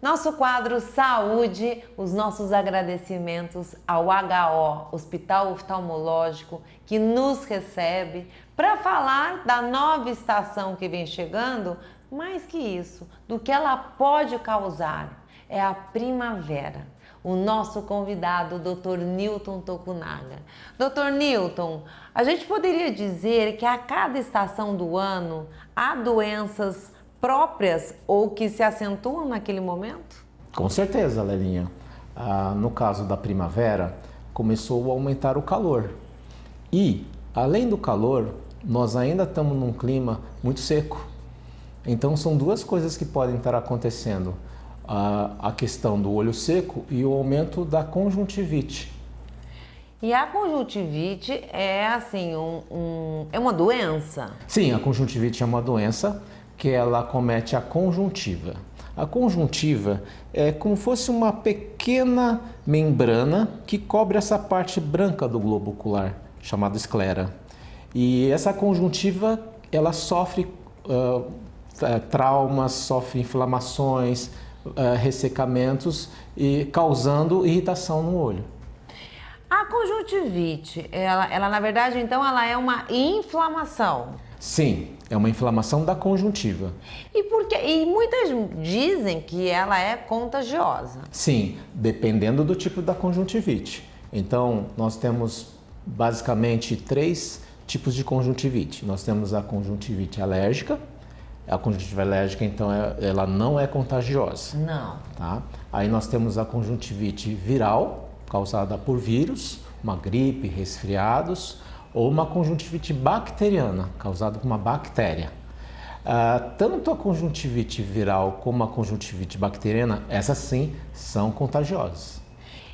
Nosso quadro Saúde, os nossos agradecimentos ao HO, Hospital Oftalmológico, que nos recebe para falar da nova estação que vem chegando, mais que isso, do que ela pode causar, é a primavera. O nosso convidado, Dr. Newton Tokunaga. Dr. Newton, a gente poderia dizer que a cada estação do ano há doenças próprias ou que se acentuam naquele momento? Com certeza, Lelinha. No caso da primavera, começou a aumentar o calor. E, além do calor, nós ainda estamos num clima muito seco. Então, são duas coisas que podem estar acontecendo. A questão do olho seco e o aumento da conjuntivite. E a conjuntivite é assim, é uma doença? Sim, a conjuntivite é uma doença que ela acomete a conjuntiva. A conjuntiva é como se fosse uma pequena membrana que cobre essa parte branca do globo ocular, chamada esclera. E essa conjuntiva, ela sofre traumas, sofre inflamações, ressecamentos e causando irritação no olho. A conjuntivite, ela na verdade, então, ela é uma inflamação? Sim, é uma inflamação da conjuntiva. E muitas dizem que ela é contagiosa. Sim, dependendo do tipo da conjuntivite. Então, nós temos basicamente 3 tipos de conjuntivite. Nós temos a conjuntivite alérgica. A conjuntivite alérgica, então, ela não é contagiosa. Não. Tá? Aí nós temos a conjuntivite viral, causada por vírus, uma gripe, resfriados, ou uma conjuntivite bacteriana, causada por uma bactéria. Tanto a conjuntivite viral como a conjuntivite bacteriana, essas sim são contagiosas.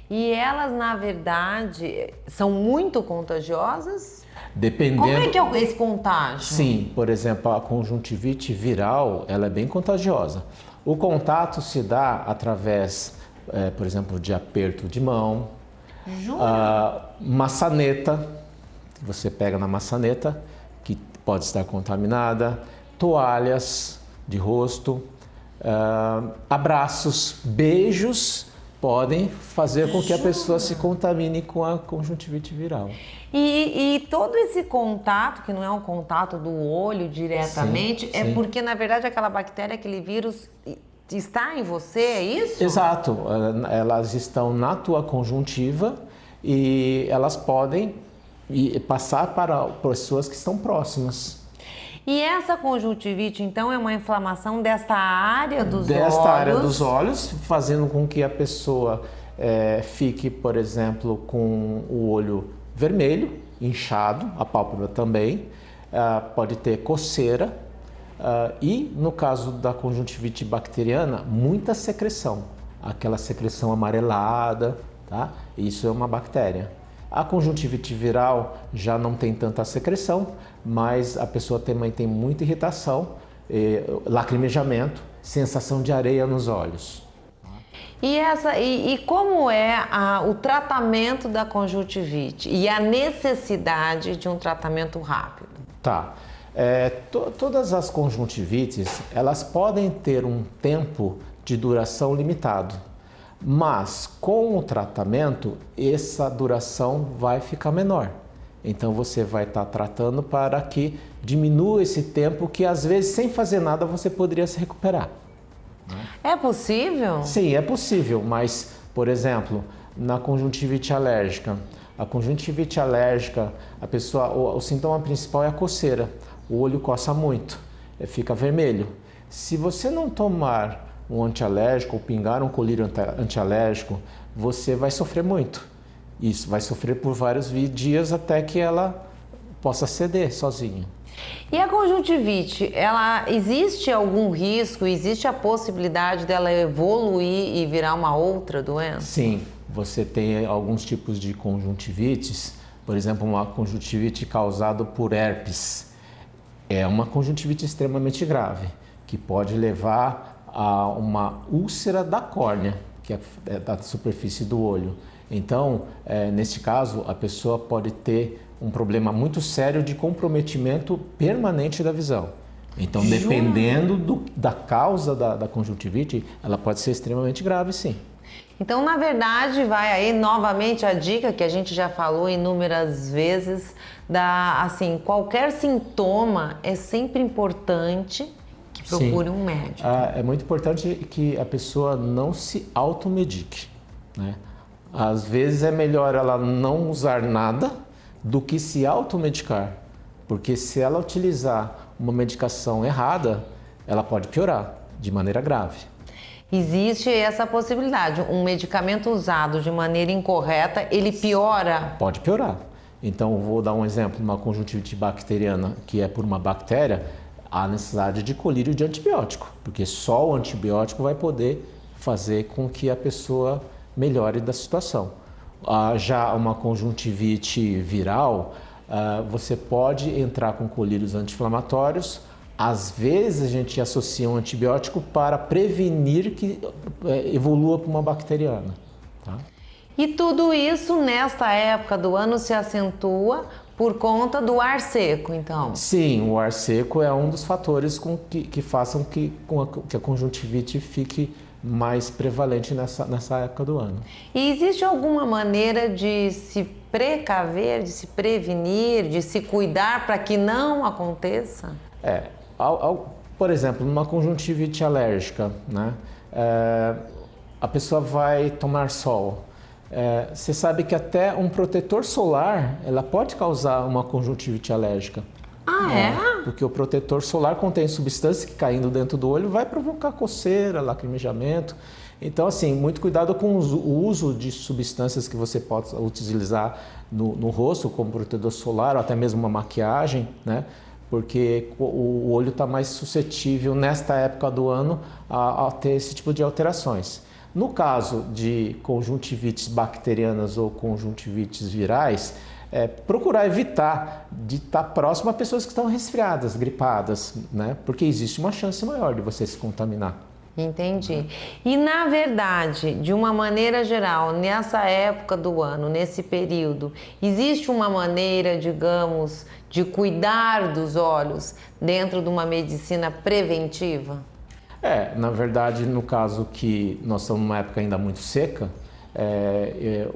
E elas, na verdade, são muito contagiosas? Dependendo... Como é que é esse contágio? Sim, por exemplo, a conjuntivite viral, ela é bem contagiosa. O contato se dá através, por exemplo, de aperto de mão, maçaneta, você pega na maçaneta, que pode estar contaminada, toalhas de rosto, abraços, beijos podem fazer com que a pessoa se contamine com a conjuntivite viral. E todo esse contato, que não é um contato do olho diretamente, sim. Porque na verdade aquela bactéria, aquele vírus está em você, é isso? Exato, elas estão na tua conjuntiva e elas podem passar para pessoas que estão próximas. E essa conjuntivite, então, é uma inflamação desta área dos olhos? Desta área dos olhos, fazendo com que a pessoa fique, por exemplo, com o olho vermelho, inchado, a pálpebra também, pode ter coceira e, no caso da conjuntivite bacteriana, muita secreção, aquela secreção amarelada, tá? Isso é uma bactéria. A conjuntivite viral já não tem tanta secreção, mas a pessoa também tem muita irritação, lacrimejamento, sensação de areia nos olhos. E como é o tratamento da conjuntivite e a necessidade de um tratamento rápido? Tá. Todas as conjuntivites, elas podem ter um tempo de duração limitado. Mas com o tratamento, essa duração vai ficar menor. Então você vai estar tratando para que diminua esse tempo que às vezes sem fazer nada você poderia se recuperar. É possível? Sim, é possível, mas, por exemplo, na conjuntivite alérgica, o sintoma principal é a coceira. O olho coça muito, fica vermelho. Se você não tomar um antialérgico ou pingar um colírio antialérgico, você vai sofrer muito. Isso vai sofrer por vários dias até que ela possa ceder sozinha. E a conjuntivite, existe algum risco, existe a possibilidade dela evoluir e virar uma outra doença? Sim, você tem alguns tipos de conjuntivites, por exemplo, uma conjuntivite causada por herpes. É uma conjuntivite extremamente grave, que pode levar a uma úlcera da córnea, que é da superfície do olho. Então, neste caso, a pessoa pode ter um problema muito sério de comprometimento permanente da visão. Então, dependendo da causa da conjuntivite, ela pode ser extremamente grave, sim. Então, na verdade, vai aí novamente a dica que a gente já falou inúmeras vezes, assim, qualquer sintoma é sempre importante que procure um médico. É muito importante que a pessoa não se automedique, né? Às vezes é melhor ela não usar nada do que se automedicar, porque se ela utilizar uma medicação errada, ela pode piorar de maneira grave. Existe essa possibilidade, um medicamento usado de maneira incorreta, ele piora? Pode piorar. Então, vou dar um exemplo, uma conjuntivite bacteriana que é por uma bactéria, há necessidade de colírio de antibiótico, porque só o antibiótico vai poder fazer com que a pessoa melhore da situação. Já uma conjuntivite viral, você pode entrar com colírios anti-inflamatórios. Às vezes a gente associa um antibiótico para prevenir que evolua para uma bacteriana. Tá? E tudo isso nesta época do ano se acentua por conta do ar seco, então? Sim, o ar seco é um dos fatores que façam que a conjuntivite fique mais prevalente nessa época do ano. E existe alguma maneira de se precaver, de se prevenir, de se cuidar para que não aconteça? Por exemplo, numa conjuntivite alérgica, né? A pessoa vai tomar sol. Você sabe que até um protetor solar ela pode causar uma conjuntivite alérgica. Porque o protetor solar contém substâncias que caindo dentro do olho vai provocar coceira, lacrimejamento. Então, assim, muito cuidado com o uso de substâncias que você pode utilizar no rosto, como protetor solar ou até mesmo uma maquiagem, né? Porque o olho está mais suscetível nesta época do ano a ter esse tipo de alterações. No caso de conjuntivites bacterianas ou conjuntivites virais, procurar evitar de estar próximo a pessoas que estão resfriadas, gripadas, né? Porque existe uma chance maior de você se contaminar. Entendi. E na verdade, de uma maneira geral, nessa época do ano, nesse período, existe uma maneira, digamos, de cuidar dos olhos dentro de uma medicina preventiva? Na verdade, no caso que nós estamos numa época ainda muito seca,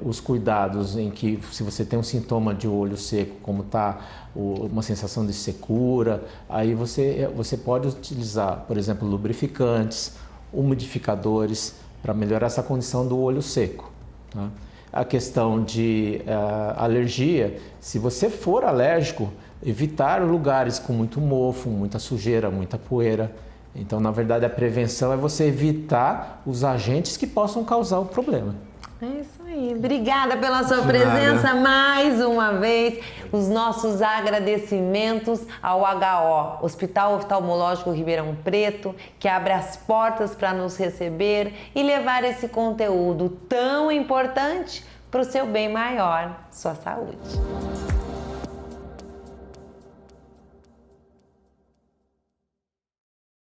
os cuidados em que se você tem um sintoma de olho seco, como está uma sensação de secura, aí você pode utilizar, por exemplo, lubrificantes, umidificadores para melhorar essa condição do olho seco. Tá? A questão de alergia, se você for alérgico, evitar lugares com muito mofo, muita sujeira, muita poeira. Então, na verdade, a prevenção é você evitar os agentes que possam causar o problema. É isso aí. Obrigada pela sua presença mais uma vez. Os nossos agradecimentos ao HO, Hospital Oftalmológico Ribeirão Preto, que abre as portas para nos receber e levar esse conteúdo tão importante para o seu bem maior, sua saúde.